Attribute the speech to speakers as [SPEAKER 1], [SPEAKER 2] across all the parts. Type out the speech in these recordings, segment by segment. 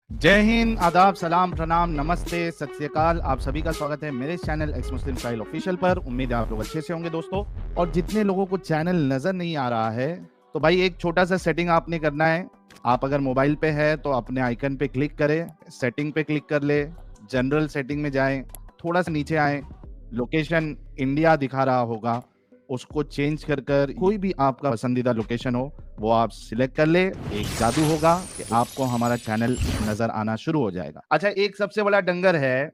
[SPEAKER 1] जय हिंद, आदाब, सलाम, प्रणाम, नमस्ते, सत श्री अकाल। आप सभी का स्वागत है मेरे चैनल एक्स मुस्लिम स्टाइल ऑफिशियल पर। उम्मीद है आप लोग अच्छे से होंगे दोस्तों। और जितने लोगों को चैनल नजर नहीं आ रहा है तो भाई एक छोटा सा सेटिंग आपने करना है। आप अगर मोबाइल पे है तो अपने आइकन पे क्लिक करें, सेटिंग पे क्लिक कर ले, जनरल सेटिंग में जाएं, थोड़ा सा नीचे आए, लोकेशन इंडिया दिखा रहा होगा, उसको चेंज कर कर कोई भी आपका पसंदीदा लोकेशन हो वो आप सिलेक्ट कर ले। एक जादू होगा कि आपको हमारा चैनल नजर आना शुरू हो जाएगा। अच्छा, एक सबसे बड़ा डंगर है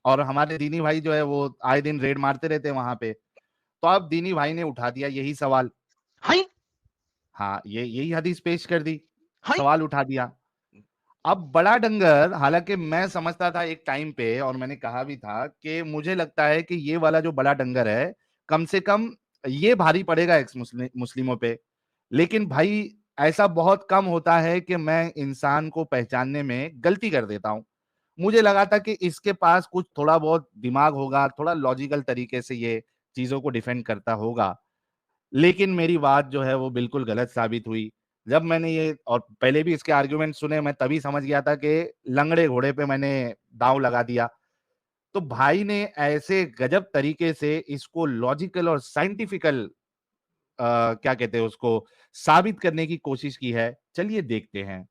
[SPEAKER 1] और हमारे दीनी भाई जो है वो आए दिन रेड मारते रहते हैं वहां पे। तो अब दीनी भाई ने उठा दिया यही सवाल।
[SPEAKER 2] हाय
[SPEAKER 1] हाँ, ये यही हदीस पेश कर दी,
[SPEAKER 2] हाय
[SPEAKER 1] सवाल उठा दिया। अब बड़ा डंगर, हालांकि मैं समझता था एक टाइम पे और मैंने कहा भी था कि मुझे लगता है कि ये वाला जो बड़ा डंगर है कम से कम ये भारी पड़ेगा एक्स मुस्लिमों पे। लेकिन भाई ऐसा बहुत कम होता है कि मैं इंसान को पहचानने में गलती कर देता हूं। मुझे लगा था कि इसके पास कुछ थोड़ा बहुत दिमाग होगा, थोड़ा लॉजिकल तरीके से ये चीजों को डिफेंड करता होगा। लेकिन मेरी बात जो है वो बिल्कुल गलत साबित हुई। जब मैंने ये और पहले भी इसके आर्गुमेंट सुने, मैं तभी समझ गया था कि लंगड़े घोड़े पे मैंने दांव लगा दिया। तो भाई ने ऐसे गजब तरीके से इसको लॉजिकल और साइंटिफिकल क्या कहते हैं उसको साबित करने की कोशिश की है। चलिए देखते हैं,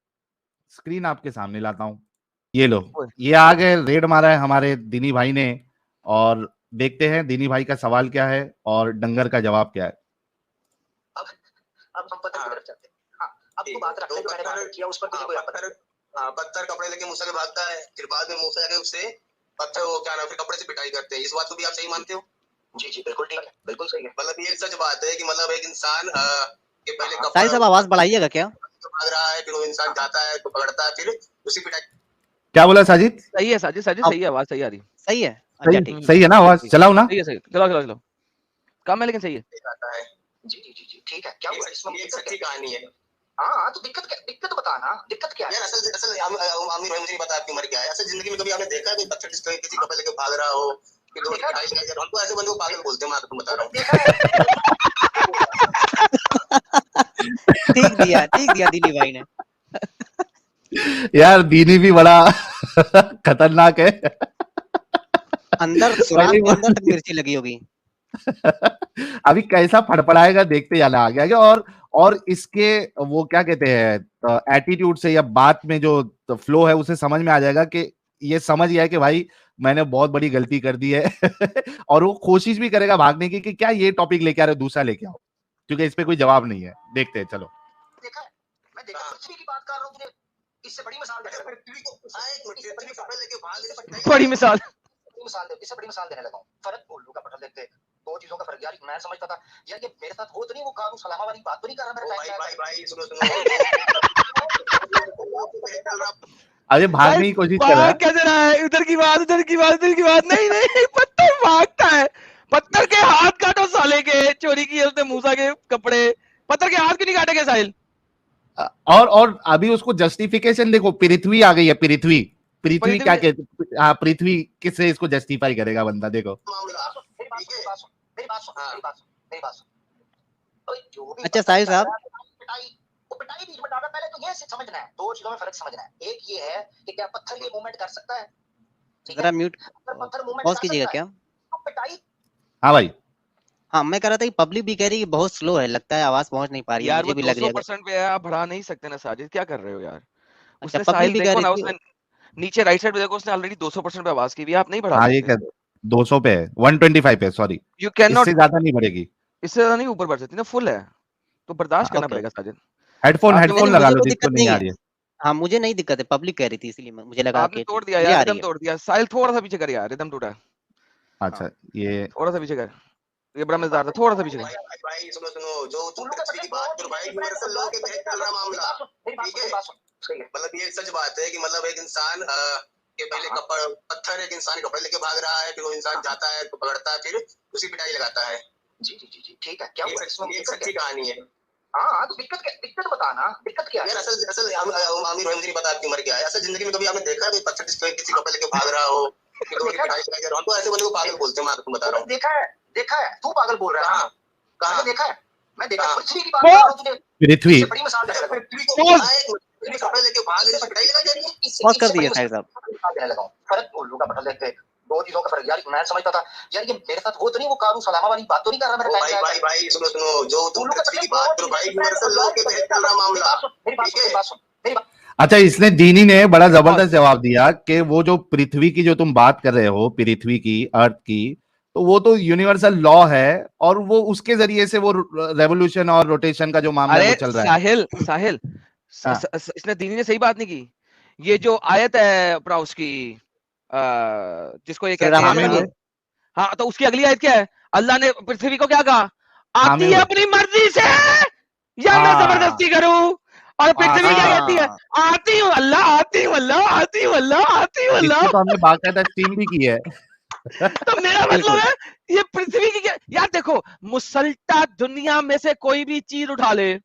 [SPEAKER 1] स्क्रीन आपके सामने लाता हूं। ये लो,
[SPEAKER 2] ओए,
[SPEAKER 1] ये आगे रेड मारा है हमारे दीनी भाई ने। और देखते हैं दीनी भाई का सवाल क्या है और डंगर का जवाब क्या है।
[SPEAKER 3] अब अब हम पत्थर की तरफ चलते हैं। हाँ, अब तो बात रखते हैं जो मैंने बात किया उस पर तुझे कोई आपत्ति?
[SPEAKER 4] पत्थर कपड़े लेके मूसा के भागता है, फिर बाद में मूसा जाके उससे पत्थर वो क्या नाम फिर कपड़े से पिटाई करते हैं। इस बात को भी आप सही मानते हो?
[SPEAKER 3] जी जी बिल्कुल ठीक है, बिल्कुल सही है।
[SPEAKER 4] मतलब ये सच बात है कि मतलब एक इंसान के पहले
[SPEAKER 2] साहिल साहब आवाज बढ़ाइएगा क्या?
[SPEAKER 4] भाग रहा है, फिर वो इंसान जाता है तो पकड़ता है, फिर उसी पिटाई।
[SPEAKER 1] क्या बोला साजिद?
[SPEAKER 2] सही है साजिद, साजिद सही है, आवाज सही आ रही।
[SPEAKER 5] सही है। अच्छा ठीक।
[SPEAKER 1] सही है ना आवाज? चलाओ ना।
[SPEAKER 2] सही है, सही, चलो चलो चलो, कम है लेकिन सही है।
[SPEAKER 4] जाता है।
[SPEAKER 3] जी जी जी जी ठीक है। क्या हुआ इसमें?
[SPEAKER 4] ये एक सच्ची कहानी है।
[SPEAKER 3] हाँ तो दिक्कत क्या, दिक्कत बता ना, दिक्कत क्या है?
[SPEAKER 4] यार असल असल आमिर भाई मुझे नहीं पता आपकी उम्र क्या है। असल जिंदगी में कभी आपने देखा है कोई पत्थर किसी कपड़े लेके भाग रहा हो? कि दो
[SPEAKER 3] देखा है।
[SPEAKER 4] ढाई नजर हमको ऐसे बंदे को पागल बोलते हैं, मैं आपको बता रहा हूँ।
[SPEAKER 3] देखा है।
[SPEAKER 5] ठीक दिया दिली भाई ने।
[SPEAKER 1] यार दीनी भी बड़ा खतरनाक है।
[SPEAKER 5] अंदर सुराख के अंदर तक मिर्ची लगी होगी।
[SPEAKER 1] अभी कैसा फड़फड़ाएगा देखते जाना आगे आगे। और इसके वो क्या कहते हैं एटीट्यूड से या बात में जो फ्लो है उसे समझ में आ जाएगा कि ये समझ गया है कि भाई मैंने बहुत बड़ी गलती कर दी है। और वो कोशिश भी करेगा भागने की कि क्या ये टॉपिक लेके आ रहे हो, दूसरा लेके आओ, क्योंकि इस पे कोई जवाब नहीं है। देखते हैं, चलो।
[SPEAKER 3] देखा है, मैं देखा पृथ्वी की बात कर रहा हूँ तुझे। इससे बड़ी मिसाल दे
[SPEAKER 4] पृथ्वी को कपड़े लेके भाग
[SPEAKER 2] बड़ी मिसाल।
[SPEAKER 3] मिसाल दे, इससे बड़ी मिसाल देने लगा हूँ। फर्क उल्लू का पत्थर देखते दो चीजों का फर्क। यार मैं समझता था यार ये मेरे साथ हो तो नहीं, वो कानून सलामा वाली बात तो नहीं कर रहा मेरे
[SPEAKER 4] भाई
[SPEAKER 3] टाइम
[SPEAKER 4] भाई भाई सुनो
[SPEAKER 1] अरे भागने की कोशिश कर रहा है।
[SPEAKER 2] भाग कैसे रहा है? उधर की बात, उधर की बात, उधर की बात। नहीं नहीं, पत्थर भागता है। पत्थर के हाथ काटो साले के, चोरी किए उसने मूसा के कपड़े। पत्थर के हाथ क्यों नहीं काटेंगे साहिल?
[SPEAKER 1] और अभी उसको जस्टिफिकेशन देखो, पृथ्वी आ गई है। पृथ्वी पृथ्वी क्या कहते, हाँ पृथ्वी किससे इसको जस्टिफाई करेगा बंदा? देखो
[SPEAKER 5] अच्छा साहिल साहब,
[SPEAKER 3] पिटाई बीच में डाला। पहले तो ये समझना है, दो चीजों में फर्क समझना है। एक ये है कि क्या पत्थर ये मूवमेंट कर सकता है?
[SPEAKER 5] जरा म्यूट
[SPEAKER 3] पत्थर मूवमेंट
[SPEAKER 5] पॉज
[SPEAKER 3] कर
[SPEAKER 5] कीजिएगा
[SPEAKER 3] सकता
[SPEAKER 5] क्या?
[SPEAKER 3] है। पिटाई।
[SPEAKER 1] हाँ भाई,
[SPEAKER 5] हाँ मैं कह रहा था कि पब्लिक भी कह रही है कि बहुत स्लो है, लगता है आवाज पहुंच नहीं पा रही है।
[SPEAKER 2] यार
[SPEAKER 5] मुझे
[SPEAKER 2] वो
[SPEAKER 5] भी लग रही है।
[SPEAKER 2] 200% पे है, आप बढ़ा नहीं सकते ना साजिद, क्या कर रहे हो यार?
[SPEAKER 5] अच्छा
[SPEAKER 2] उसने
[SPEAKER 5] पब्लिक
[SPEAKER 2] साहिल
[SPEAKER 5] भी कह
[SPEAKER 2] देखो
[SPEAKER 5] रही
[SPEAKER 2] ना,
[SPEAKER 5] थी।
[SPEAKER 2] उसने नीचे राइट साइड पे देखो, उसने ऑलरेडी 200% पे आवाज की भी, आप नहीं बढ़ा
[SPEAKER 1] हाँ ये
[SPEAKER 2] सकते।
[SPEAKER 1] क्या 200 पे है, 125 पे, सॉरी।
[SPEAKER 2] यू कैन नॉट,
[SPEAKER 1] इससे ज्यादा नहीं बढ़ेगी।
[SPEAKER 2] इससे ज्यादा नहीं ऊपर बढ़ सकती ना, फुल है तो बर्दाश्त करना
[SPEAKER 5] ओके
[SPEAKER 2] पड़ेगा साजिद।
[SPEAKER 1] हेडफोन
[SPEAKER 2] आपने
[SPEAKER 5] नहीं
[SPEAKER 1] हेडफोन
[SPEAKER 5] नहीं,
[SPEAKER 1] लगा
[SPEAKER 5] मुझे
[SPEAKER 1] लो
[SPEAKER 5] कोई
[SPEAKER 1] जिसको
[SPEAKER 5] दिक्कत
[SPEAKER 1] नहीं
[SPEAKER 5] नहीं
[SPEAKER 1] आ
[SPEAKER 5] है।
[SPEAKER 1] रही है।
[SPEAKER 5] हाँ मुझे नहीं दिक्कत है, पब्लिक कह रही थी इसीलिए मुझे लगा
[SPEAKER 2] आपने
[SPEAKER 5] कि
[SPEAKER 2] तोड़ दिया
[SPEAKER 5] मुझे
[SPEAKER 2] यार,
[SPEAKER 5] आ
[SPEAKER 2] रिदम
[SPEAKER 5] रही है।
[SPEAKER 2] तोड़ दिया। साहिल थोड़ा सा पीछे कर यार, रिदम टूटा है।
[SPEAKER 1] अच्छा
[SPEAKER 2] हाँ,
[SPEAKER 1] ये
[SPEAKER 2] थोड़ा सा पीछे कर, ये बड़ा मजेदार था, थोड़ा सा पीछे कर।
[SPEAKER 4] भाई भाई सुनो सुनो, जो तुम पृथ्वी की बात करो भाई, यूनिवर्सल लॉ के तहत चल रहा मामला, ठीक है? मतलब ये सच बात है कि मतलब एक इंसान के पहले पत्थर एक इंसान कपड़े लेके भाग रहा है, फिर वो इंसान जाता है तो पकड़ता है, फिर उसी पिटाई लगाता है।
[SPEAKER 3] जी जी जी जी ठीक है। क्या हुआ इसमें?
[SPEAKER 4] एक सच्ची कहानी है।
[SPEAKER 3] हाँ तो दिक्कत क्या, दिक्कत बता ना, दिक्कत क्या है?
[SPEAKER 4] यार असल असल आमिर भाई मुझे नहीं पता आपकी उम्र क्या है। असल जिंदगी में कभी आपने देखा है कोई पत्थर किसी कपड़े लेके भाग रहा हो? कि दो पिटाई लगाई जा रहा हो? हमको ऐसे बंदे को पागल बोलते हैं, मैं आपको बता रहा हूँ।
[SPEAKER 3] देखा है, देखा है। तू पागल बोल रहा है?
[SPEAKER 4] कहाँ
[SPEAKER 3] देखा है, मैं देखा।
[SPEAKER 4] कहाँ?
[SPEAKER 3] पृथ्वी की बात कर रहा हूँ तुझे।
[SPEAKER 1] पृथ्वी
[SPEAKER 3] इससे बड़ी मिसाल दे रहा हूँ।
[SPEAKER 4] पृथ्वी को भी कपड़े लेके भाग रहे, पिटाई लगा जा रही है।
[SPEAKER 5] पॉज कर दिए साहिल साहब।
[SPEAKER 3] देने लगा हूं। फर्क उल्लू का पटल देखते, दो चीजों का फर्क। यार मैं समझता था यार ये मेरे साथ हो तो नहीं, वो कानून सलामा वाली बात तो नहीं कर रहा मेरे
[SPEAKER 4] भाई भाई भाई सुनो सुनो, जो तुम पृथ्वी की बात करो भाई, यूनिवर्सल लॉ के तहत चल रहा मामला, ठीक है।
[SPEAKER 1] अच्छा, इसने दीनी ने बड़ा जबरदस्त जवाब दिया कि वो जो पृथ्वी की जो तुम बात कर रहे हो, पृथ्वी की, अर्थ की, तो वो तो यूनिवर्सल लॉ है और वो उसके जरिए से वो रेवोल्यूशन और रोटेशन का जो मामला है वो चल रहा है।
[SPEAKER 2] साहिल
[SPEAKER 1] हाँ।
[SPEAKER 2] इसने दीनी ने सही बात नहीं की। ये जो आयत है अपना उसकी जिसको ये कहते हैं
[SPEAKER 1] हामिद
[SPEAKER 2] ना, हाँ, तो उसकी अगली आयत क्या है? अल्लाह ने पृथ्वी को क्या कहा? आती
[SPEAKER 1] हामिद
[SPEAKER 2] है अपनी मर्जी से या मैं जबरदस्ती करूं? और पृथ्वी क्या कहती है? आती हूँ अल्लाह, आती हूँ अल्लाह, आती हूँ अल्लाह, आती हूँ
[SPEAKER 1] इसको
[SPEAKER 2] अल्लाह।
[SPEAKER 1] तो हमने बाकायदा स्टीम भी की है।
[SPEAKER 2] तो मेरा मतलब है ये पृथ्वी की क्या यार, देखो मुसल्टा दुनिया में से कोई भी चीज उठा ले,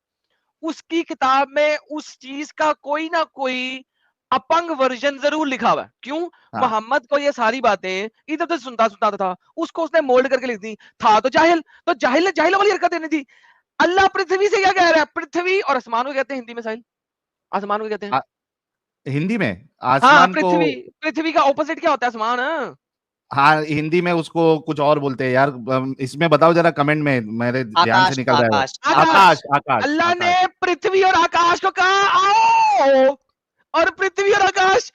[SPEAKER 2] उसकी किताब में उस चीज का कोई ना कोई अपंग वर्जन जरूर लिखा हुआ है। क्यों?
[SPEAKER 1] हाँ।
[SPEAKER 2] मोहम्मद को ये सारी बातें इधर उधर सुनता था, उसको उसने मोल्ड करके लिख दी। था तो जाहिल, तो जाहिल ने जाहिलों वाली हरकत देनी थी। अल्लाह पृथ्वी से क्या कह रहा है? पृथ्वी और आसमान को कहते हैं हिंदी में साहिल, आसमान को कहते हैं।
[SPEAKER 1] हिंदी में
[SPEAKER 2] हाँ,
[SPEAKER 1] आसमान को,
[SPEAKER 2] पृथ्वी का ऑपोजिट क्या होता है? आसमान।
[SPEAKER 1] हाँ हिंदी में उसको कुछ और बोलते हैं यार। इसमें बताओ जरा कमेंट में, मेरे ध्यान से
[SPEAKER 5] आकाश,
[SPEAKER 1] निकल रहा है वो।
[SPEAKER 5] आकाश,
[SPEAKER 1] आकाश, आकाश,
[SPEAKER 2] अल्लाह ने
[SPEAKER 1] आकाश।
[SPEAKER 2] पृथ्वी और आकाश को कहा आओ, और पृथ्वी और आकाश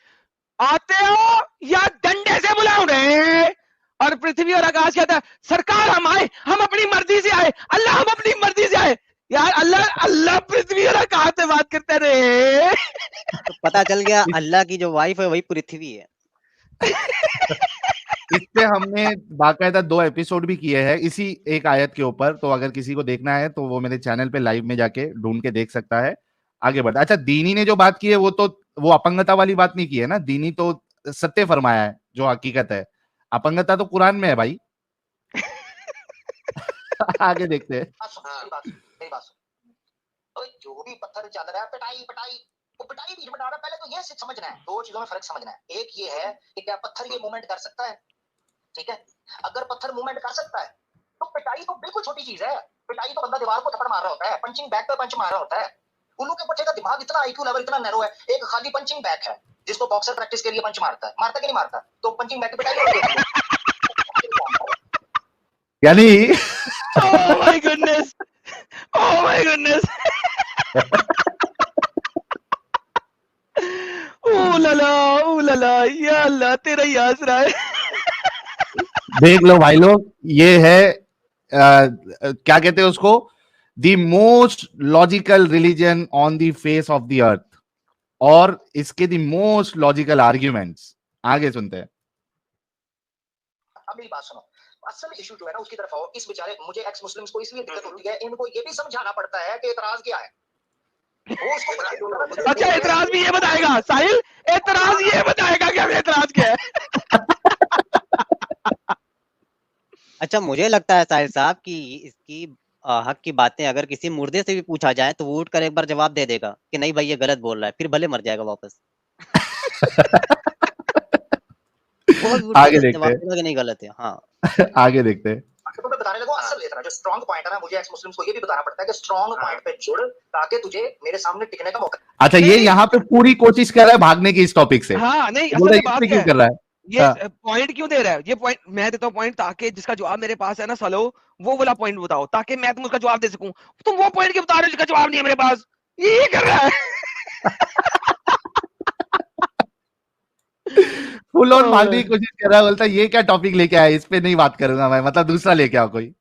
[SPEAKER 2] आते हो या डंडे से बुलाओ रे? और पृथ्वी और आकाश कहता है सरकार हम आए, हम अपनी मर्जी से आए, अल्लाह हम अपनी मर्जी से आए। यार अल्लाह अल्लाह पृथ्वी और आकाश से बात करते रहे।
[SPEAKER 5] तो पता चल गया अल्लाह की जो वाइफ है वही पृथ्वी है।
[SPEAKER 1] इस पे हमने बाकायदा 2 एपिसोड भी किए हैं इसी एक आयत के ऊपर, तो अगर किसी को देखना है तो वो मेरे चैनल पे लाइव में जाके ढूंढ के देख सकता है। आगे बढ़ता। अच्छा, दीनी ने जो बात की है वो तो वो अपंगता वाली बात नहीं की है ना। दीनी तो सत्य फरमाया है जो हकीकत है। अपंगता तो कुरान में है भाई। आगे देखते हैं।
[SPEAKER 3] मेरी बात सुन, जो भी पत्थर चल रहा है पिटाई पिटाई, वो पिटाई बीच में डाल रहा है। पहले तो ये समझना है, दो चीजों में फर्क समझना है। एक ये है कि क्या पत्थर ये मूवमेंट कर सकता है, ठीक है? अगर पत्थर मूवमेंट कर सकता है तो पिटाई तो बिल्कुल छोटी चीज है। पिटाई तो बंदा दीवार को थप्पड़ मार रहा होता है, पंचिंग बैग पे पंच मार रहा होता है। उल्लू के बच्चे का दिमाग इतना आईक्यू लेवल इतना नैरो है, एक खाली पंचिंग बैग है जिसको बॉक्सर प्रैक्टिस के लिए पंच मारता कि नहीं मारता? तो पंचिंग बैग पे पिटाई होती है।
[SPEAKER 1] यानी
[SPEAKER 2] oh my goodness, oh my goodness. ओ लला या अल्लाह तेरा ही आसरा है।
[SPEAKER 1] देख लो भाई लोग, ये है क्या कहते हैं उसको, the most logical religion on the face of the earth, और इसके द मोस्ट लॉजिकल आर्ग्यूमेंट्स। आगे सुनते हैं।
[SPEAKER 3] अब मेरी बात सुनो, असल इशू जो है ना उसकी तरफ आओ। इस बेचारे मुझे एक्स मुस्लिम्स को इसलिए दिक्कत होती है, इनको ये भी समझाना पड़ता है कि एतराज क्या है। वो उसको
[SPEAKER 2] अच्छा, एतराज भी ये बताएगा साहिल, एतराज ये बताएगा कि हमें एतराज क्या है।
[SPEAKER 5] अच्छा, मुझे लगता है साहिल साहब कि इसकी हक की बातें अगर किसी मुर्दे से भी पूछा जाए तो वो उठकर एक बार जवाब दे देगा कि नहीं भाई ये गलत बोल रहा है, फिर भले मर जाएगा वापस।
[SPEAKER 1] आगे देखते हैं।
[SPEAKER 5] जवाब देगा कि नहीं गलत है। हाँ,
[SPEAKER 1] आगे देखते हैं।
[SPEAKER 3] तो मैं बताने लगा असल इतना जो स्ट्रांग पॉइंट है ना, मुझे एक्स मुस्लिम्स को ये भी बताना पड़ता है कि स्ट्रांग पॉइंट पे जुड़ ताकि तुझे मेरे सामने टिकने का मौका।
[SPEAKER 1] अच्छा, ये यहाँ पे पूरी कोशिश कर रहा है भागने की इस टॉपिक से।
[SPEAKER 2] हाँ नहीं,
[SPEAKER 1] बोल
[SPEAKER 2] असल
[SPEAKER 1] रहा
[SPEAKER 2] में बात
[SPEAKER 1] है,
[SPEAKER 2] क्या
[SPEAKER 1] क्यों कर रहा है?
[SPEAKER 2] ये पॉइंट क्यों दे रहा है? ये पॉइंट मैं देता हूँ पॉइंट, ताकि जिसका जवाब मेरे पास है ना सालो, वो वाला पॉइंट बताओ ताकि मैं तुम उसका जवाब दे सकूं। तुम वो पॉइंट क्यों बता रहे हो जिसका जवाब नहीं है मेरे पास? ये कर रहा है।
[SPEAKER 1] फुल ऑन भागने की कोशिश कर रहा है, बोलता है ये क्या टॉपिक लेके आया, इस पे नहीं बात करूंगा मैं, मतलब दूसरा लेके आओ कोई।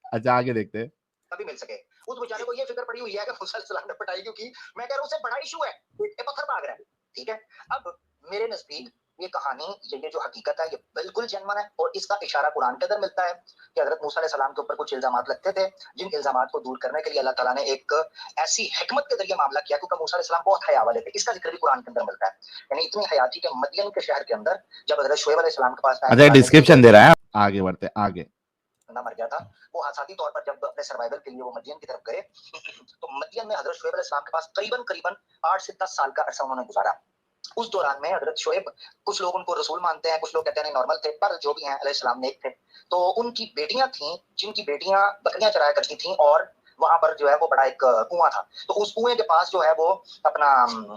[SPEAKER 1] अच्छा, आगे देखते हैं।
[SPEAKER 3] कभी मिल सके उस बेचारे को ये फिक्र पड़ी हुई है कि मूसा अलैहिस्सलाम ने पिटाई क्यों की। मैं कह रहा हूं उससे बड़ा इशू है, ये पत्थर भाग रहा है, ठीक है? अब मेरे नजदीक ये कहानी, ये जो हकीकत है, ये बिल्कुल जेन्युइन है और इसका इशारा कुरान के अंदर मिलता है कि हजरत मूसा अलैहिस्सलाम के ऊपर कुछ इल्जामात लगते थे, जिन इल्जामात को दूर करने के लिए अल्लाह ताला ने एक ऐसी हिकमत के जरिए मामला किया, क्योंकि मूसा अलैहिस्सलाम बहुत हया वाले थे। इसका जिक्र भी कुरान के अंदर मिलता है। यानी इतनी हयाती के मदियन के शहर के अंदर जब हजरत शुएब अलैहिस्सलाम के पास
[SPEAKER 1] अच्छा, डिस्क्रिप्शन दे रहा है। आगे बढ़ते हैं। आगे
[SPEAKER 3] मर गया था, वो हासाती तौर पर जब अपने सर्वाइवल के लिए वो मदियन की तरफ गए तो मदियन में हजरत शुएब अलैहिस्सलाम के पास करीबन 8 से 10 साल का अरसा उन्होंने गुजारा। उस दौरान में हजरत शुएब, कुछ लोग उनको रसूल मानते हैं, कुछ लोग कहते हैं नॉर्मल थे, पर जो भी हैं अलैहिस्सलाम नेक थे। तो उनकी बेटियां थीं जिनकी बेटियां बकरियां चराया करती थीं और वहां पर जो है वो बड़ा एक कुआं था, तो उस कुएं के पास जो है वो अपना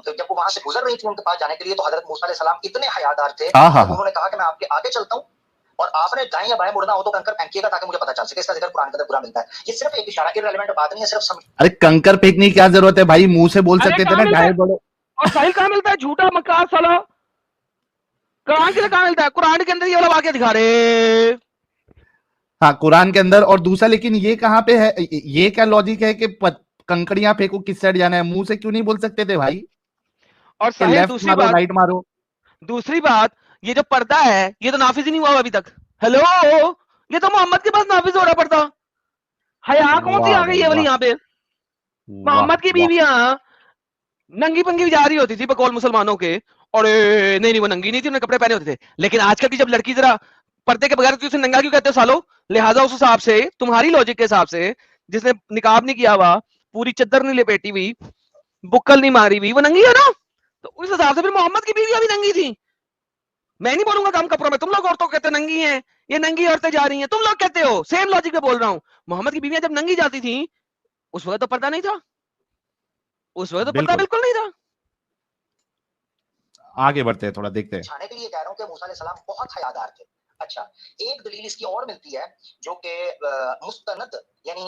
[SPEAKER 3] जब वो वहां से गुजर रही थी उनके पास जाने के लिए, तो हजरत मूसा अलैहिस्सलाम इतने हयादार थे, उन्होंने कहा कि मैं आपके आगे चलता हूँ और आपने दाएं या बाएं मुड़ना हो तो कंकर फेंकिएगा ताकि मुझे पता चल सके। इसका जिक्र कुरान के अंदर पूरा मिलता है। ये सिर्फ एक इशारा, इररिलेवेंट बात नहीं है, सिर्फ समझ।
[SPEAKER 1] अरे कंकर फेंकने की क्या जरूरत है भाई, मुंह से बोल सकते थे ना दाएं बढ़ो।
[SPEAKER 2] और साहिल कहाँ मिलता है झूठा मक्कार साला, कुरान के लिए कहाँ मिलता है? कुरान के अंदर ये वाला वाक्य दिखा रहे।
[SPEAKER 1] हाँ कुरान के अंदर। और दूसरा लेकिन ये कहाँ पे है, ये क्या लॉजिक है कि कंकड़ियां फेंको किस साइड जाना है, मुंह से क्यों नहीं बोल सकते थे भाई?
[SPEAKER 2] और साहिल
[SPEAKER 1] लेफ्ट
[SPEAKER 2] दूसरी
[SPEAKER 1] मारो
[SPEAKER 2] बात,
[SPEAKER 1] राइट मारो।
[SPEAKER 2] दूसरी बात, ये जो पर्दा है ये तो नाफिज ही नहीं हुआ अभी तक। हेलो, ये तो मोहम्मद के पास नाफिज हो रहा पर्दा। हया कौन सी आ गई है वाली यहाँ पे? मोहम्मद की बीवियां नंगी पंगी जा रही होती थी बकौल मुसलमानों के, और नहीं वो नंगी नहीं थी, उन्हें कपड़े पहने होते थे। लेकिन आजकल की जब लड़की जरा पर्दे के बगैर, उसे नंगा क्यों कहते हो सालो? लिहाजा उस हिसाब से, तुम्हारी लॉजिक के हिसाब से, जिसने निकाब नहीं किया हुआ, पूरी चद्दर नहीं लपेटी हुई, बुक्कल नहीं मारी हुई, वो नंगी है ना? तो उस हिसाब से फिर मोहम्मद की बीवियां भी नंगी थी। मैं नहीं बोलूंगा कम कपड़ों में, तुम लोग औरतों कहते नंगी हैं, ये नंगी औरतें जा रही हैं, तुम लोग कहते हो। सेम लॉजिक में बोल रहा हूं। मोहम्मद की बीवियां जब नंगी जाती थी उस वक्त तो पर्दा नहीं था, उस वक्त तो पर्दा बिल्कुल नहीं था।
[SPEAKER 1] आगे बढ़ते हैं, थोड़ा देखते हैं।
[SPEAKER 3] छाने के लिए कह रहा हूं कि मूसा अलैहिस्सलाम बहुत हयादार थे। अच्छा, एक दलील इसकी और मिलती है जो कि मुस्तनद यानी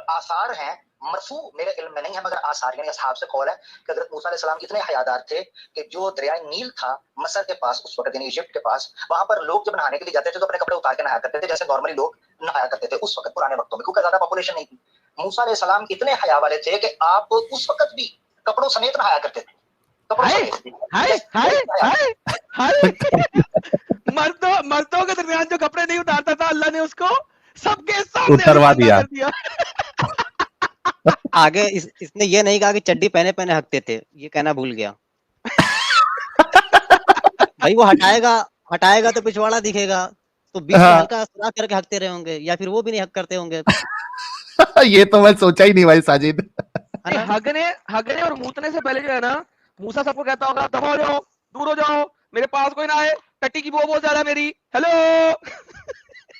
[SPEAKER 3] आसार हैं, मरफू मेरे इल्म में नहीं है, मगर आसार यानी असहाब से कौल है कि हज़रत मूसा अलैहिस्सलाम इतने हयादार थे कि जो दरिया नील था मसर के पास उस वक्त यानी इजिप्ट के पास, वहां पर लोग जब नहाने के लिए जाते थे तो अपने कपड़े उतार के नहाया करते थे, जैसे नॉर्मली लोग नहाया करते थे उस वक्त पुराने वक्तों में, क्योंकि ज्यादा पॉपुलेशन नहीं थी। मूसा अलैहिस्सलाम इतने हया वाले थे कि आप उस वक्त भी कपड़ों समेत नहाया करते थे।
[SPEAKER 2] मर्दों के दरमियान जो कपड़े नहीं उतारता था, अल्लाह ने उसको सबके सामने
[SPEAKER 1] उतरवा दिया।
[SPEAKER 5] आगे इसने ये नहीं कहा कि चड्डी पहने पहने हकते थे, ये कहना भूल गया। भाई वो हटाएगा तो पिछवाड़ा दिखेगा, तो बीच में हल्का सुराख करके हकते रहे होंगे, या फिर वो भी नहीं हक करते होंगे।
[SPEAKER 1] ये तो मैं सोचा ही नहीं भाई साजिद।
[SPEAKER 2] हगने और मूतने से पहले जो है ना, मूसा सबको कहता होगा दबा जाओ, दूर हो जाओ, मेरे पास कोई ना आए, टट्टी की बो बहुत ज्यादा मेरी, हेलो।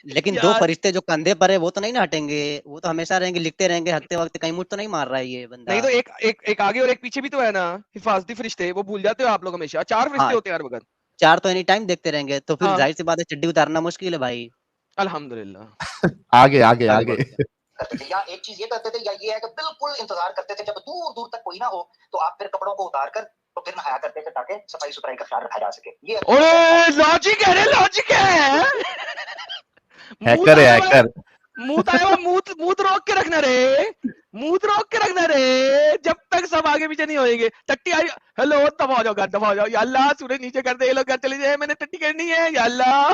[SPEAKER 5] लेकिन दो फरिश्ते जो कंधे पर है वो तो नहीं ना हटेंगे, वो तो हमेशा रहेंगे, लिखते रहेंगे, हकते वक्त कहीं मुठ तो नहीं मार रहा है ये बंदा।
[SPEAKER 2] नहीं तो एक आगे और एक पीछे भी तो है ना, हिफाजती फरिश्ते, वो भूल जाते हो आप लोग हमेशा। 4 फरिश्ते होते हैं हर वक्त।
[SPEAKER 5] 4 तो एनी टाइम देखते रहेंगे, तो फिर जाहिर सी बात है चड्डी उतारना मुश्किल है भाई।
[SPEAKER 2] अल्हम्दुलिल्लाह।
[SPEAKER 1] आगे आगे आगे
[SPEAKER 3] करते थे, या एक चीज ये करते थे, या ये है कि बिल्कुल इंतजार करते थे जब दूर दूर तक कोई ना हो तो आप फिर कपड़ों को उतार कर तो फिर नहाया करते थे ताकि सफाई सुथराई का ख्याल रखा जा सके। ये
[SPEAKER 2] लॉजिक है, लॉजिक है।
[SPEAKER 1] हैकर है, हैकर।
[SPEAKER 2] मुंह रोक के रखना रे, मुंह रोक के रखना रे, जब तक सब आगे पीछे नहीं होएंगे। टट्टी आई, हेलो दबा जाओ घर, दबा जाओ, या अल्लाह सूरज नीचे कर दे, ये लोग घर चले जाए, मैंने टट्टी करनी है, या अल्लाह।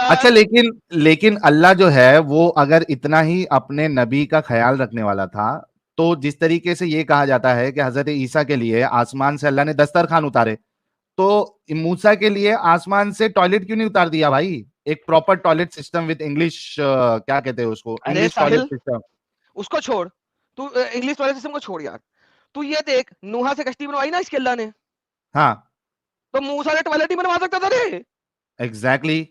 [SPEAKER 1] अच्छा लेकिन अल्लाह जो है वो अगर इतना ही अपने नबी का ख्याल रखने वाला था, तो जिस तरीके से ये कहा जाता है कि हजरत ईसा के लिए आसमान से अल्लाह ने दस्तरखान उतारे, तो मूसा के लिए आसमान से टॉयलेट क्यों नहीं उतार दिया भाई? एक proper toilet system with English, क्या कहते हैं उसको, इंग्लिश टॉयलेट सिस्टम।
[SPEAKER 2] उसको छोड़, तू इंग्लिश टॉयलेट सिस्टम को छोड़ यार, तू ये देख, नूहा से कश्ती बनवाई ना इसके अल्लाह ने,
[SPEAKER 1] हाँ
[SPEAKER 2] तो मूसा ने टॉयलेट ही बनवा सकता था रे।
[SPEAKER 1] एग्जैक्टली,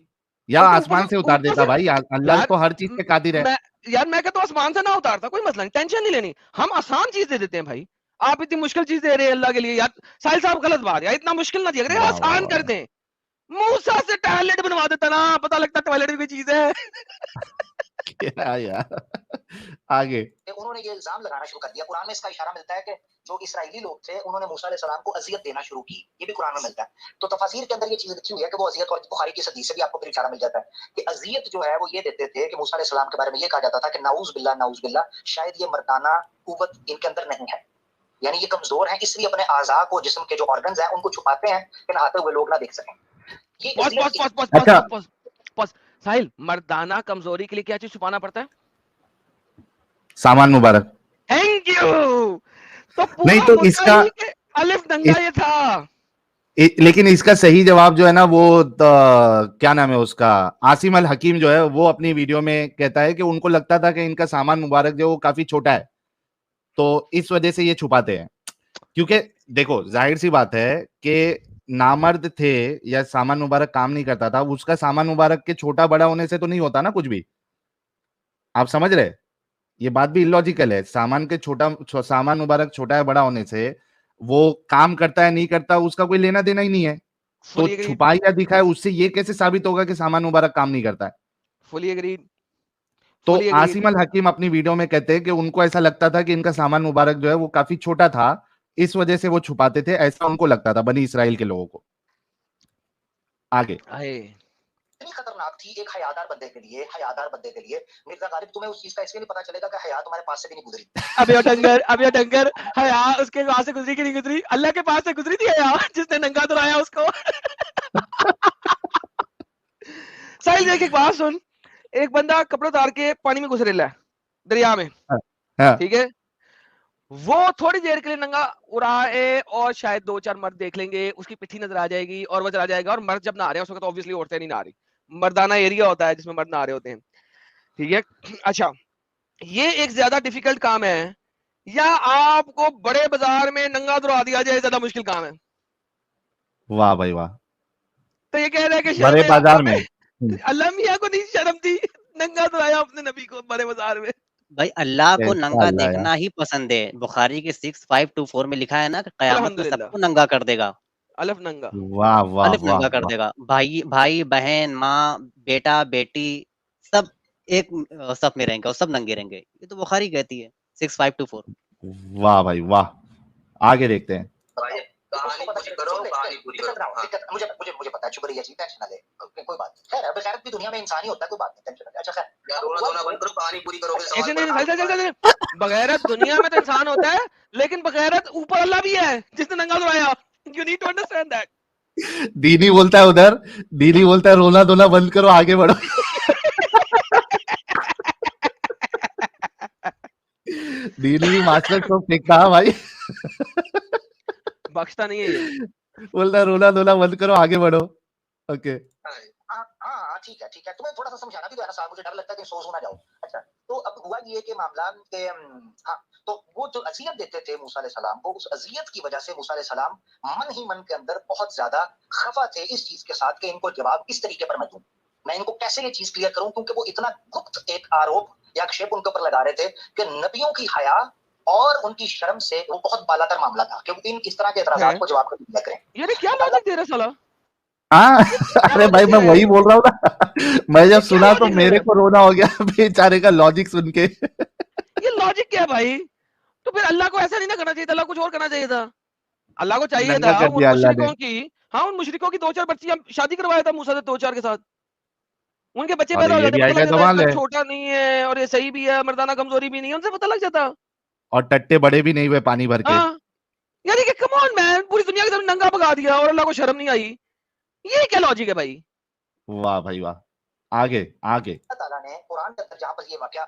[SPEAKER 1] या आसमान से उतार देता भाई, अल्लाह तो हर चीज पे कादिर है।
[SPEAKER 2] यार मैं कहता हूँ आसमान से ना उतारता, कोई मसला नहीं, टेंशन नहीं लेनी, हम आसान चीज दे देते हैं भाई। आप इतनी मुश्किल चीज दे रहे हैं अल्लाह के लिए यार। साहिल साहब गलत बात है, इतना मुश्किल ना दिया करें, आसान कर दें। मूसा से टॉयलेट बनवा देता ना, पता लगता टॉयलेट भी कोई चीज है।
[SPEAKER 1] क्या यार। आगे
[SPEAKER 3] उन्होंने ये इल्जाम लगाना शुरू कर दिया। कुरान में इसका इशारा मिलता है कि जो इस्राएली लोग थे उन्होंने मूसा अलैहिस्सलाम को अजियत देना शुरू की, ये भी कुरान में मिलता है। तो तफसीर के अंदर ये चीज लिखी हुई है कि वो अजियत, और बुखारी की हदीस से भी आपको फिर इशारा मिल जाता है कि अजियत जो है वो ये देते थे कि मूसा अलैहिस्सलाम के बारे में ये कहा जाता था कि नाउज बिल्ला, शायद ये मर्दाना कुव्वत इनके अंदर नहीं है, यानी ये कमजोर है, इसलिए अपने आज़ा को, जिस्म के जो ऑर्गन्स हैं उनको छुपाते हैं कि नहाते हुए लोग ना देख सकें।
[SPEAKER 2] साहिल, मर्दाना कमजोरी के लिए क्या चीज छुपाना पड़ता है?
[SPEAKER 1] सामान मुबारक।
[SPEAKER 2] Thank you. तो
[SPEAKER 1] नहीं तो इसका
[SPEAKER 2] अलिफ दंगा ये था।
[SPEAKER 1] लेकिन इसका सही जवाब जो है ना वो क्या नाम है उसका, आसिम अल हकीम जो है वो अपनी वीडियो में कहता है कि उनको लगता था कि इनका सामान मुबारक जो वो काफी छोटा है, तो इस वजह से ये छुपाते हैं। क्योंकि देखो जाहिर सी बात है कि नामर्द थे या सामान मुबारक काम नहीं करता था, उसका सामान मुबारक के छोटा बड़ा होने से तो नहीं होता ना कुछ भी, आप समझ रहे? ये बात भी इलॉजिकल है। सामान मुबारक छोटा है बड़ा होने से, वो काम करता है नहीं करता उसका कोई लेना देना ही नहीं है। तो
[SPEAKER 2] फुली एग्रीड,
[SPEAKER 1] छुपा या दिखाए उससे ये कैसे साबित होगा कि सामान मुबारक काम नहीं करता है?
[SPEAKER 2] फुली एग्रीड,
[SPEAKER 1] तो
[SPEAKER 2] फुली एग्रीड।
[SPEAKER 1] आसिम अल हकीम अपनी वीडियो में कहते हैं कि उनको ऐसा लगता था कि इनका सामान मुबारक जो है वो काफी छोटा था, इस वजह से वो छुपाते थे, ऐसा उनको लगता था बनी इसराइल के लोगों को। आगे
[SPEAKER 3] इतनी खतरनाक थी एक हयादार बंदे के लिए, हयादार बंदे के लिए। मिर्जा गालिब, तुम्हें उस चीज का इसलिए नहीं पता चलेगा कि हया तुम्हारे पास से भी नहीं गुजरी।
[SPEAKER 2] अब ये डंगर हया उसके पास से गुजरी कि नहीं गुजरी? अल्लाह के पास से गुजरी थी हया, जिसने नंगा दुराया उसको। साहिल देख, एक बात सुन, एक बंदा कपड़े उतार के पानी में घुस रेला है दरिया में,
[SPEAKER 1] हाँ।
[SPEAKER 2] ठीक है, वो थोड़ी देर के लिए नंगा उड़ा है और शायद 2-4 मर्द देख लेंगे, उसकी पिट्ठी नजर आ जाएगी और वो चला जाएगा। और मर्द जब नहा रहे हैं उस वक्त ऑब्वियसली औरतें नहीं नहा रही, मर्दाना एरिया होता है जिसमें मर्द नहा रहे होते हैं, ठीक है। अच्छा, ये एक ज्यादा डिफिकल्ट काम है या आपको बड़े बाजार में नंगा दुरा दिया जाए ज्यादा मुश्किल काम है?
[SPEAKER 1] वाह भाई वाह।
[SPEAKER 2] तो ये कह रहे हैं कि
[SPEAKER 1] बड़े
[SPEAKER 2] शर्म
[SPEAKER 1] बाजार में
[SPEAKER 2] अल्लाह मियां को नहीं शर्म थी, नंगा दुराया अपने नबी को बड़े बाजार में।
[SPEAKER 5] भाई अल्लाह को
[SPEAKER 1] कैसा
[SPEAKER 5] नंगा
[SPEAKER 1] अल्लाह यार।
[SPEAKER 5] देखना ही पसंद है। बुखारी के 6524 में लिखा है ना कि कयामत में
[SPEAKER 2] अल्हम्दुलिल्लाह,
[SPEAKER 5] सबको नंगा कर देगा,
[SPEAKER 2] अलफ नंगा।
[SPEAKER 1] वाह वाह
[SPEAKER 5] अलिफ
[SPEAKER 1] वाह
[SPEAKER 5] नंगा कर
[SPEAKER 1] वाह।
[SPEAKER 5] देगा। भाई भाई बहन माँ बेटा बेटी सब एक सफ में रहेंगे और सब नंगे रहेंगे। ये तो बुखारी कहती है 6524।
[SPEAKER 1] वाह भाई वाह। आगे देखते हैं।
[SPEAKER 4] भाई कहानी पूरी करो, कहानी पूरी करो। हाँ।
[SPEAKER 3] मुझे मुझे मुझे पता है, शुक्रिया जी, टेंशन ना ले, कोई बात नहीं। खैर अब खैर भी दुनिया में इंसान ही होता है, कोई बात नहीं, टेंशन ना ले। अच्छा खैर,
[SPEAKER 4] यार रोना धोना बंद करो, कहानी पूरी करो, फिर
[SPEAKER 2] ऐसे
[SPEAKER 4] सवाल
[SPEAKER 2] नहीं,
[SPEAKER 4] पर
[SPEAKER 2] चल बगैरत दुनिया में तो इंसान होता है, लेकिन बगैरत ऊपर अल्लाह भी है जिसने नंगा दुराया। You need to understand that.
[SPEAKER 1] दीनी बोलता है उधर, दीनी बोलता है रोना धोना बंद करो आगे बढ़ो। दीनी भी मास्टर को फेंकता है भाई।
[SPEAKER 2] बख्शता नहीं है ये।
[SPEAKER 1] बोलता है रोना धोना बंद करो आगे बढ़ो। ओके।
[SPEAKER 3] हाँ ठीक है ठीक है, तुम्हें थोड़ा सा समझाना भी तो है ना साहब, मुझे डर लगता है कि सोच ना जाओ। अच्छा, तो अब हुआ ये कि मामला के हाँ, तो वो जो अज़ियत देते थे मूसा अलैहि सलाम को, उस अज़ियत की वजह से मूसा अलैहि सलाम मन ही मन के अंदर बहुत ज्यादा खफा थे इस चीज के साथ कि इनको जवाब किस तरीके पर मैं दूं, मैं इनको कैसे ये चीज क्लियर करूं, क्योंकि वो इतना गुप्त एक आरोप या आक्षेप उनके ऊपर लगा रहे थे कि नबियों की हया और उनकी शर्म से वो बहुत बालातर मामला था, क्योंकि इन इस तरह के एतराजात को जवाब दिया करें।
[SPEAKER 2] ये क्या लॉजिक दे रहा साला?
[SPEAKER 1] हाँ अरे भाई मैं वही बोल रहा हूँ ना। मैं जब सुना तो मेरे को रोना हो गया बेचारे का लॉजिक सुन के।
[SPEAKER 2] ये लॉजिक क्या है भाई? तो फिर अल्लाह को ऐसा नहीं ना करना चाहिए था, अल्लाह कुछ और करना चाहिए था। अल्लाह को चाहिए
[SPEAKER 1] नंगा
[SPEAKER 2] था
[SPEAKER 1] कर
[SPEAKER 2] उन
[SPEAKER 1] दिया अल्लाह ने।
[SPEAKER 2] मुशरिकों की, हाँ उन मुशरिकों की 2-4 बच्चियां शादी करवाया था मूसा से 2-4 के साथ, उनके बच्चे
[SPEAKER 1] और
[SPEAKER 2] पैदा हो
[SPEAKER 1] ये
[SPEAKER 2] जाते,
[SPEAKER 1] भी
[SPEAKER 2] पता
[SPEAKER 1] आइडिया
[SPEAKER 2] लग जाता है
[SPEAKER 1] कमाल
[SPEAKER 2] इसका
[SPEAKER 1] है।
[SPEAKER 2] छोटा नहीं है और ये सही भी है, मर्दाना कमजोरी भी नहीं है, उनसे पता लग जाता।
[SPEAKER 1] और टट्टे बड़े भी नहीं हुए पानी भर के।
[SPEAKER 2] हाँ, यानी कि कम ऑन मैन, पूरी दुनिया की तरफ नंगा भगा दिया और अल्लाह को शर्म नहीं आई। ये क्या लॉजिक है भाई?
[SPEAKER 1] वाह भाई वाह। आगे आगे।
[SPEAKER 3] अल्लाह ताला ने कुरान के अंदर जहां पर ये वाकया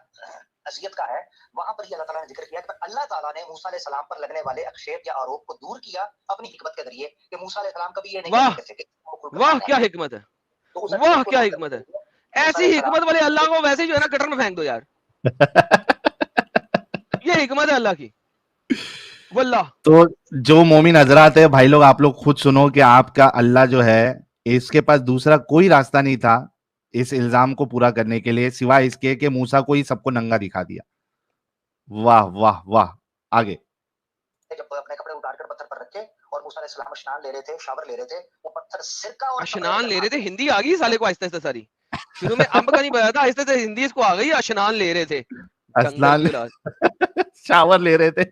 [SPEAKER 3] अज़ियत का है, वहां पर ये अल्लाह ताला ने जिक्र किया कि अल्लाह ताला ने मूसा अलैहि सलाम पर लगने वाले आक्षेप या आरोप को दूर किया अपनी हिकमत के जरिए, कि मूसा अलैहि सलाम कभी ये नहीं
[SPEAKER 2] वाह
[SPEAKER 3] कहते थे कि
[SPEAKER 2] वाह क्या हिकमत है,
[SPEAKER 3] तो उस
[SPEAKER 2] वाह
[SPEAKER 3] आक्षेप को
[SPEAKER 2] क्या
[SPEAKER 3] दूर
[SPEAKER 2] हिकमत है।
[SPEAKER 3] करने के लिए मूसा
[SPEAKER 2] ऐसी
[SPEAKER 3] अलैहि सलाम
[SPEAKER 2] हिकमत वाले अल्लाह को वैसे ही जो है ना कटर में फेंक दो यार। ये हिकमत है अल्लाह की वल्लाह।
[SPEAKER 1] तो जो मोमिन हजरात है भाई लोग, आप लोग खुद सुनो कि आपका अल्लाह जो है इसके पास दूसरा कोई रास्ता नहीं था इस इल्जाम को पूरा करने के लिए सिवाय इसके कि मूसा को ही सबको नंगा दिखा दिया। वाह वाह वाह। आगे।
[SPEAKER 3] जब अपने कपड़े उतार कर पत्थर पर रखे और मूसा अलैहि सलाम स्नान ले रहे थे, शावर ले रहे थे, वो पत्थर सिरका और
[SPEAKER 2] अशनान ले रहे थे, हिंदी आ गई साले को आहिस्ते आहिस्ते सारी। शुरू में अंब का नहीं बताया था, आहिस्ते आहिस्ते हिंदी इसको आ गई, अशनान ले रहे थे।
[SPEAKER 1] अस्नान शावर ले रहे थे।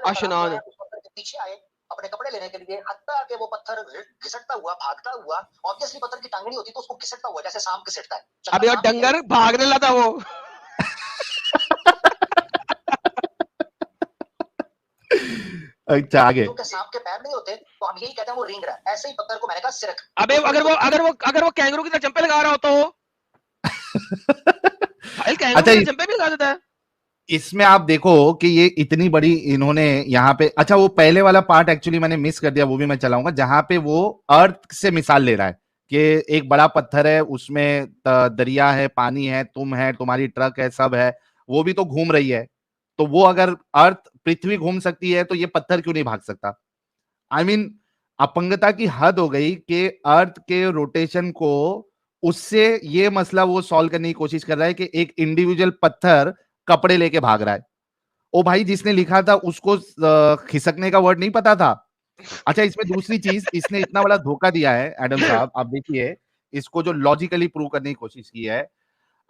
[SPEAKER 2] अशनान
[SPEAKER 3] उस पत्थर के पीछे आए अपने कपड़े लेने के लिए, हत्ता कि वो पत्थर घिसटता हुआ भागता हुआ, ऑब्वियसली पत्थर की टांगनी होती तो उसको घिसटता हुआ जैसे सांप घिसटता है।
[SPEAKER 2] अबे और डंगर भागने लगा वो।
[SPEAKER 1] अच्छा आगे।
[SPEAKER 3] क्योंकि सांप के पैर नहीं होते तो हम यही कहते हैं वो रेंग रहा है, ऐसे ही पत्थर को मैंने कहा सिरक।
[SPEAKER 2] अबे अगर वो कैंगरू की तरह चंपे लगा रहा हो तो कैंगरू की चंपे भी लगा देता है।
[SPEAKER 1] इसमें आप देखो कि ये इतनी बड़ी इन्होंने यहाँ पे, अच्छा वो पहले वाला पार्ट एक्चुअली मैंने मिस कर दिया, वो भी मैं चलाऊंगा, जहां पे वो अर्थ से मिसाल ले रहा है कि एक बड़ा पत्थर है, उसमें दरिया है, पानी है, तुम है, तुम्हारी ट्रक है, सब है, वो भी तो घूम रही है। तो वो अगर अर्थ पृथ्वी घूम सकती है तो ये पत्थर क्यों नहीं भाग सकता? आई मीन अपंगता की हद हो गई कि अर्थ के रोटेशन को उससे ये मसला वो सॉल्व करने की कोशिश कर रहा है कि एक इंडिविजुअल पत्थर कपड़े लेके भाग रहा है। ओ भाई, जिसने लिखा था उसको खिसकने का वर्ड नहीं पता था। अच्छा, इसमें दूसरी चीज, इसने इतना बड़ा धोखा दिया है एडम साहब, आप देखिए इसको जो लॉजिकली प्रूव करने की कोशिश की है।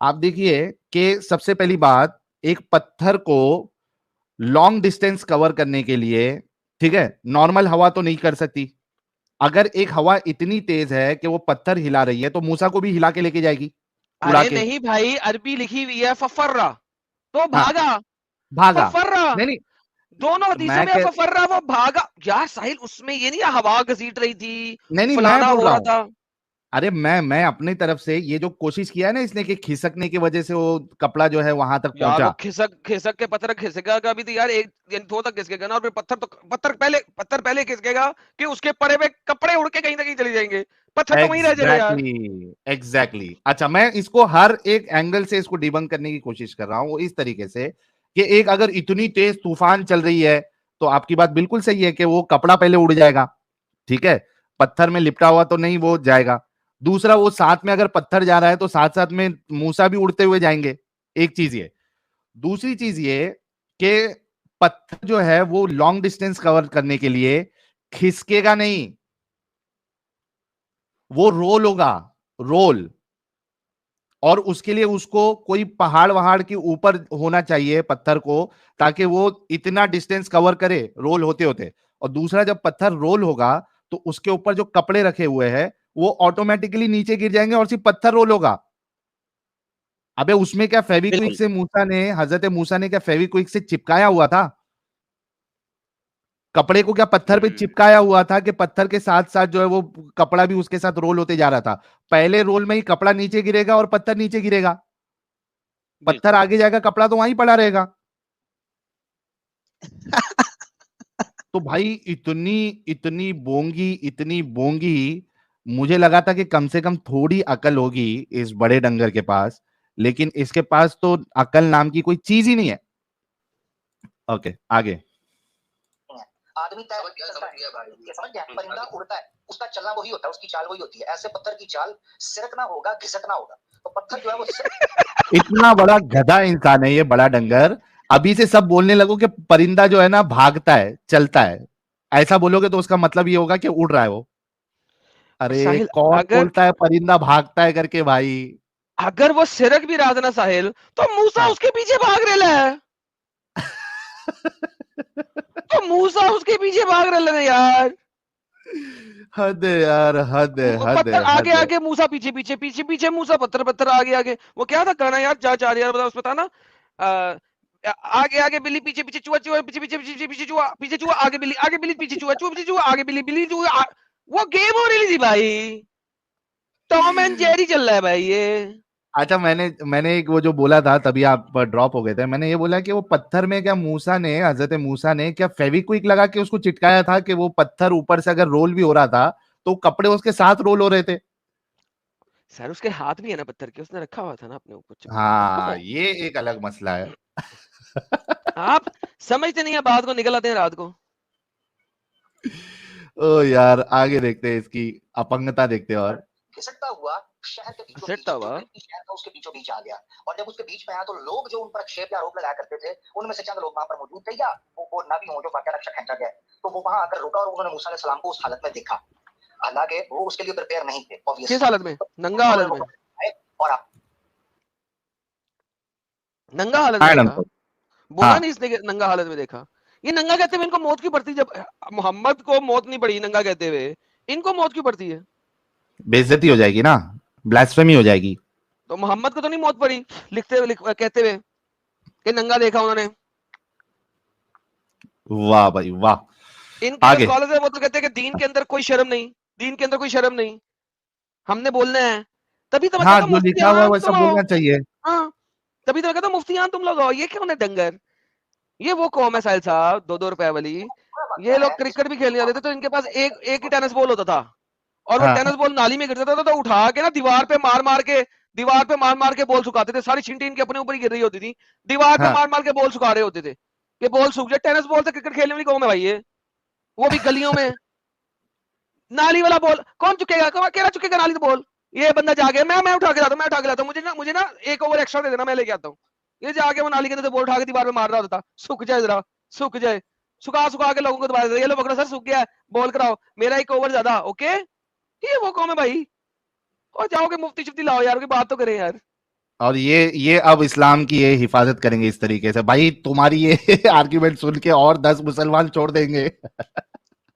[SPEAKER 1] आप देखिए कि सबसे पहली बात, एक पत्थर को लॉन्ग डिस्टेंस कवर करने के लिए, ठीक है, नॉर्मल हवा तो नहीं कर सकती। अगर एक हवा इतनी तेज है कि वो पत्थर हिला रही है तो मूसा को भी हिला के लेके जाएगी, उड़ा
[SPEAKER 2] अरे
[SPEAKER 1] के।
[SPEAKER 2] नहीं भाई, अरबी लिखी हुई है फफर्रा, तो
[SPEAKER 1] हाँ,
[SPEAKER 2] भागा।
[SPEAKER 1] भागा।
[SPEAKER 2] फफर्रा,
[SPEAKER 1] नहीं नहीं,
[SPEAKER 2] दोनों हदीसों
[SPEAKER 1] मैं
[SPEAKER 2] में है
[SPEAKER 1] कह
[SPEAKER 2] फफर्रा, वो भागा। यार साहिल, उसमें ये नहीं है हवा घसीट रही थी,
[SPEAKER 1] नहीं नहीं, मैं
[SPEAKER 2] फलाना
[SPEAKER 1] बोल
[SPEAKER 2] हो
[SPEAKER 1] रहा
[SPEAKER 2] रहा
[SPEAKER 1] हूं,
[SPEAKER 2] था।
[SPEAKER 1] अरे मैं अपनी तरफ से ये जो कोशिश किया है ना इसने कि खिसकने की वजह से वो कपड़ा जो है वहां तक
[SPEAKER 2] यार वो
[SPEAKER 1] पहुंचा।
[SPEAKER 2] खिसक खिसक के पत्थर खिसकेगा का भी तो यार, एक दो तक खिसकेगा ना, और फिर पत्थर पहले खिसकेगा कि उसके पड़े हुए कपड़े उड़ के कहीं ना कहीं चले जाएंगे, पत्थर तो वहीं रह जाएगा यार।
[SPEAKER 1] एग्जैक्टली। अच्छा, मैं इसको हर एक एंगल से इसको डिबंक करने की कोशिश कर रहा हूं, वो इस तरीके से कि एक अगर इतनी तेज तूफान चल रही है तो आपकी बात बिल्कुल सही है कि वो कपड़ा पहले उड़ जाएगा, ठीक है, पत्थर में लिपटा हुआ तो नहीं वो जाएगा। दूसरा, वो साथ में अगर पत्थर जा रहा है तो साथ साथ में मूसा भी उड़ते हुए जाएंगे, एक चीज ये। दूसरी चीज ये कि पत्थर जो है वो लॉन्ग डिस्टेंस कवर करने के लिए खिसकेगा नहीं, वो रोल होगा, रोल। और उसके लिए उसको कोई पहाड़ वहाड़ के ऊपर होना चाहिए पत्थर को, ताकि वो इतना डिस्टेंस कवर करे रोल होते होते। और दूसरा, जब पत्थर रोल होगा तो उसके ऊपर जो कपड़े रखे हुए हैं वो ऑटोमेटिकली नीचे गिर जाएंगे और सिर्फ पत्थर रोल होगा। अबे उसमें क्या फेविक्विक
[SPEAKER 5] बिल्कुल
[SPEAKER 1] से हजरत मूसा ने क्या फेविक्विक से चिपकाया हुआ था? कपड़े को क्या पत्थर पे चिपकाया हुआ था कि पत्थर के साथ साथ जो है वो कपड़ा भी उसके साथ रोल होते जा रहा था? पहले रोल में ही कपड़ा नीचे गिरेगा और पत्थर नीचे गिरेगा, पत्थर आगे जाएगा, कपड़ा तो वहीं पड़ा रहेगा। तो भाई इतनी इतनी बोंगी, मुझे लगा था कि कम से कम थोड़ी अकल होगी इस बड़े डंगर के पास, लेकिन इसके पास तो अकल नाम की कोई चीज ही नहीं है। ओके, आगे।
[SPEAKER 3] आदमी तय चलता है, ये समझ गया, परिंदा उड़ता है, उसका चलना वही होता है, उसकी चाल वही होती है। ऐसे पत्थर की चाल सिरकना होगा, घिसकना होगा, तो पत्थर जो है वो
[SPEAKER 1] इतना बड़ा गधा इंसान है ये बड़ा डंगर। अभी से सब बोलने लगो कि परिंदा जो है ना भागता है, चलता है, ऐसा बोलोगे तो उसका मतलब ये होगा कि उड़ रहा है वो। अरे
[SPEAKER 2] साहिल,
[SPEAKER 1] कौन
[SPEAKER 2] अगर
[SPEAKER 1] बोलता है परिंदा भागता है करके भाई?
[SPEAKER 2] अगर वो सिरक भी रहा था ना साहिल, तो मूसा
[SPEAKER 1] हाँ।
[SPEAKER 2] उसके पीछे भाग रहा है। तो मूसा उसके पीछे भाग रहा है यार।
[SPEAKER 1] हद है यार, हद है, हद
[SPEAKER 2] पत्थर
[SPEAKER 1] है,
[SPEAKER 2] आगे
[SPEAKER 1] हद है।
[SPEAKER 2] आगे, मूसा पीछे पीछे, पीछे पीछे मूसा, पत्थर पत्थर आगे आगे। वो क्या था गाना यार, जा 4 यार बता, उसमें था ना, आगे आगे बिल्ली, पीछे पीछे चूहा, चूहा पीछे पीछे, पीछे पीछे चूहा, पीछे चूहा, आगे बिल्ली पीछे चूहा, चूहा पीछे चूहा, आगे बिल्ली, बिल्ली चूहा। वो गेम हो रही थी भाई, टॉम एंड जेरी चल रहा है भाई ये।
[SPEAKER 1] अच्छा, मैंने एक वो जो बोला था तभी आप ड्रॉप हो गए थे, मैंने ये बोला कि वो पत्थर में क्या हजरत मूसा ने क्या फेविक्विक लगा के उसको चिटकाया था कि वो पत्थर ऊपर से अगर रोल भी हो रहा था तो कपड़े उसके साथ रोल हो रहे थे?
[SPEAKER 2] सर उसके हाथ भी है ना पत्थर के, उसने रखा हुआ था ना अपने ऊपर चिपका के,
[SPEAKER 1] हाँ,
[SPEAKER 2] वो।
[SPEAKER 1] ये एक अलग मसला है।
[SPEAKER 2] आप समझते नहीं है बात को, निकल आते हैं रात को।
[SPEAKER 1] ओ यार, आगे देखते हैं इसकी अपंगता देखते हैं। और
[SPEAKER 3] खिसकता हुआ शहर के बीचों बीच,
[SPEAKER 2] घिसटता
[SPEAKER 3] जो
[SPEAKER 2] हुआ।
[SPEAKER 3] गरीबी शहर था उसके बीचों बीच आ गया। और जब उसके बीच में आया तो लोग जो उन पर आक्षेप या आरोप लगाया करते थे, उनमें से चंद लोग वहां पर मौजूद थे, या वो नबी हो जो वाकया रक्षा खींचा गया, तो वो वहां आकर रुका और उन्होंने मूसा अलैहि सलाम को उस हालत में देखा। हालांकि वो उसके लिए प्रिपेयर नहीं थे,
[SPEAKER 2] किस
[SPEAKER 3] ऑब्वियसली।
[SPEAKER 2] हालत में? नंगा हालत में?
[SPEAKER 3] और आप
[SPEAKER 2] नंगा हालत में देखा? बोला
[SPEAKER 1] हाँ,
[SPEAKER 2] नहीं इसने कि नंगा हालत में देखा। ये नंगा कहते हुए इनको मौत क्यों पड़ती? जब मोहम्मद को मौत नहीं पड़ी नंगा कहते हुए, इनको मौत क्यों पड़ती है?
[SPEAKER 1] बेइज्जती हो जाएगी ना, ब्लास्फेमी हो जाएगी।
[SPEAKER 2] तो मोहम्मद को तो नहीं मौत पड़ी लिखते हुए, कहते हुए कि नंगा देखा उन्होंने।
[SPEAKER 1] वाह भाई वाह।
[SPEAKER 2] इनके जो
[SPEAKER 1] आगे।
[SPEAKER 2] स्कॉलर्स है वो तो कहते हैं कि दीन के अंदर कोई शर्म नहीं, दीन के अंदर कोई शर्म नहीं, हमने बोलना है। तभी तो मैं
[SPEAKER 1] हाँ,
[SPEAKER 2] कहता हूँ
[SPEAKER 1] जो लिखा हुआ है
[SPEAKER 2] मुफ्तियान
[SPEAKER 1] वैसा
[SPEAKER 2] तुम हो।
[SPEAKER 1] बोलना चाहिए।
[SPEAKER 2] हाँ, तभी तो मैं कहता हूँ मुफ्तियान तुम लोग हो। ये कौन है डंगर? ये वो कौम है साहिल साहब, 2-2 रुपए वाली। ये लोग क्रिकेट भी खेलने जाते थे तो इनके पास एक ही टेनिस बॉल होता था, और वो
[SPEAKER 1] हाँ,
[SPEAKER 2] टेनिस बॉल नाली में गिरता था तो उठा के ना दीवार पे मार मार के बॉल सुखाते थे। सारी छींटी इनके अपने ऊपर ही गिर रही होती थी, दीवार पे
[SPEAKER 1] हाँ।
[SPEAKER 2] मार मार के बॉल सुखा रहे होते थे कि बॉल सूख जाए। टेनिस बॉल से क्रिकेट खेलने वाली कौन है भाई ये? वो भी गलियों में। नाली वाला बॉल कौन चुकेगा? कौन अकेला चुकेगा नाली बॉल? ये बंदा जाके मैं उठा के लाता हूँ, मुझे ना 1 ओवर एक्स्ट्रा दे देना, मैं लेके आता हूँ। ये जाके वो नाली के अंदर बॉल उठा के दीवार पे मार रहा होता, सूख जाए जरा, सूख जाए, सुखा के लोगों को दबा देता, ये लो पकड़ो सर, सूख गया है, बॉल कराओ, मेरा 1 ओवर ज्यादा, ओके। ये वो कौन है भाई? और जाओगे मुफ्ती शुफ्ती लाओ यार, कोई बात तो करें यार।
[SPEAKER 1] और ये अब इस्लाम की ये हिफाजत करेंगे इस तरीके से। भाई तुम्हारी ये आर्ग्यूमेंट सुन के और 10 मुसलमान छोड़ देंगे।